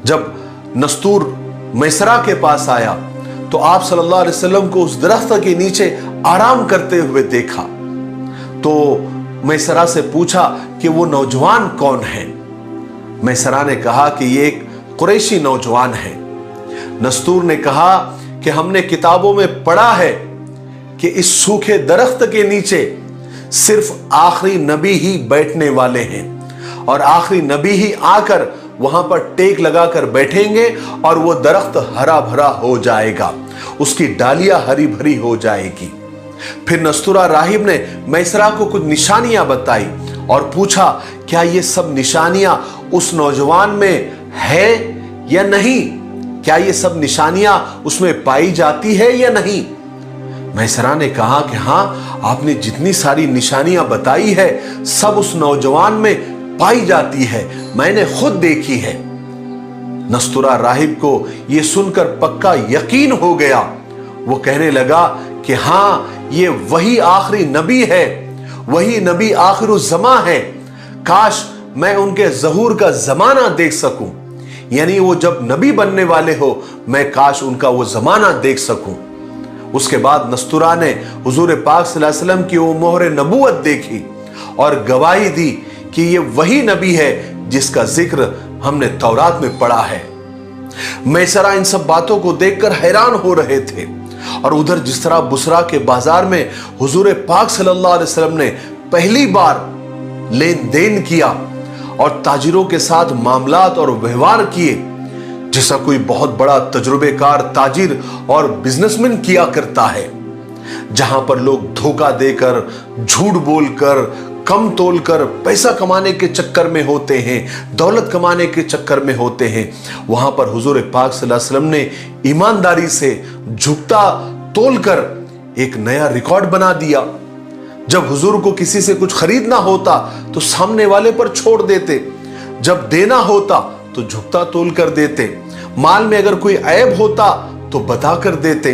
जब नस्तूर मैसरा के पास आया तो आप सल्लल्लाहु अलैहि वसल्लम को उस दरख्त के नीचे आराम करते हुए देखा। तो मैसरा से पूछा कि वो नौजवान कौन है। मैसरा ने कहा कि ये एक कुरैशी नौजवान है। नस्तूर ने कहा कि हमने किताबों में पढ़ा है कि इस सूखे दरख्त के नीचे सिर्फ आखिरी नबी ही बैठने वाले हैं और आखिरी नबी ही आकर वहां पर टेक लगाकर बैठेंगे और वो दरख्त हरा भरा हो जाएगा, उसकी डालियां हरी भरी हो जाएगी। फिर नस्तूरा राहिब ने मैसरा को कुछ निशानियां बताई और पूछा, क्या ये सब निशानियां उस नौजवान में है या नहीं? क्या ये सब निशानियां उसमें पाई जाती है या नहीं? मैसरा ने कहा कि हाँ, आपने जितनी सारी निशानियां बताई है सब उस नौजवान में पाई जाती है, मैंने खुद देखी है। नस्तूरा राहिब को यह सुनकर पक्का यकीन हो गया। वो कहने लगा कि हाँ, ये वही आखिरी नबी है, वही नबी आखिरुज़्ज़मा है। काश मैं उनके ज़हूर का जमाना देख सकूं, यानी वो जब नबी बनने वाले हो, मैं काश उनका वो जमाना देख सकूं। उसके बाद नस्तूरा ने हुजूर पाक सल्लल्लाहु अलैहि वसल्लम की वो मोहर नबूवत देखी और गवाही दी कि ये वही नबी है जिसका जिक्र हमने तौरात में पढ़ा है। मैसरा इन सब बातों को देखकर हैरान हो रहे थे और उधर जिस तरह बुसरा के बाजार में हुजूर पाक सल्लल्लाहु अलैहि वसल्लम ने पहली बार लेन देन किया और ताजिरों के साथ मामलात और व्यवहार किए, जैसा कोई बहुत बड़ा तजुर्बेकार ताजिर और बिजनेसमैन किया करता है, जहां पर लोग धोखा देकर, झूठ बोलकर, कम तोलकर पैसा कमाने के चक्कर में होते हैं, दौलत कमाने के चक्कर में होते हैं, वहां पर हुजूर पाक सल्लल्लाहु अलैहि वसल्लम ने ईमानदारी से झुकता तोलकर एक नया रिकॉर्ड बना दिया। जब हुजूर को किसी से कुछ खरीदना होता तो सामने वाले पर छोड़ देते, जब देना होता तो झुकता तोल कर देते, माल में अगर कोई ऐब होता तो बता कर देते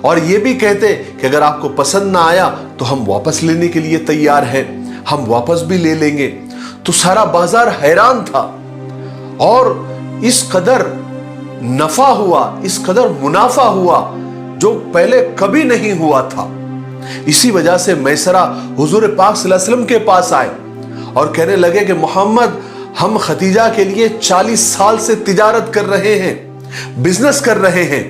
और ये भी कहते कि अगर आपको पसंद ना आया तो हम वापस लेने के लिए तैयार हैं, हम वापस भी ले लेंगे। तो सारा बाजार हैरान था और इस कदर नफा हुआ, इस कदर मुनाफा हुआ जो पहले कभी नहीं हुआ था। इसी वजह से मैसरा हुजूर पाक सल्लल्लाहु अलैहि वसल्लम के पास आए और कहने लगे कि मोहम्मद, हम खदीजा के लिए 40 साल से तिजारत कर रहे हैं, बिजनेस कर रहे हैं,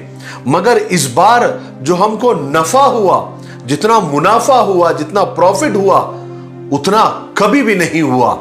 मगर इस बार जो हमको नफा हुआ, जितना मुनाफा हुआ, जितना प्रॉफिट हुआ, उतना कभी भी नहीं हुआ।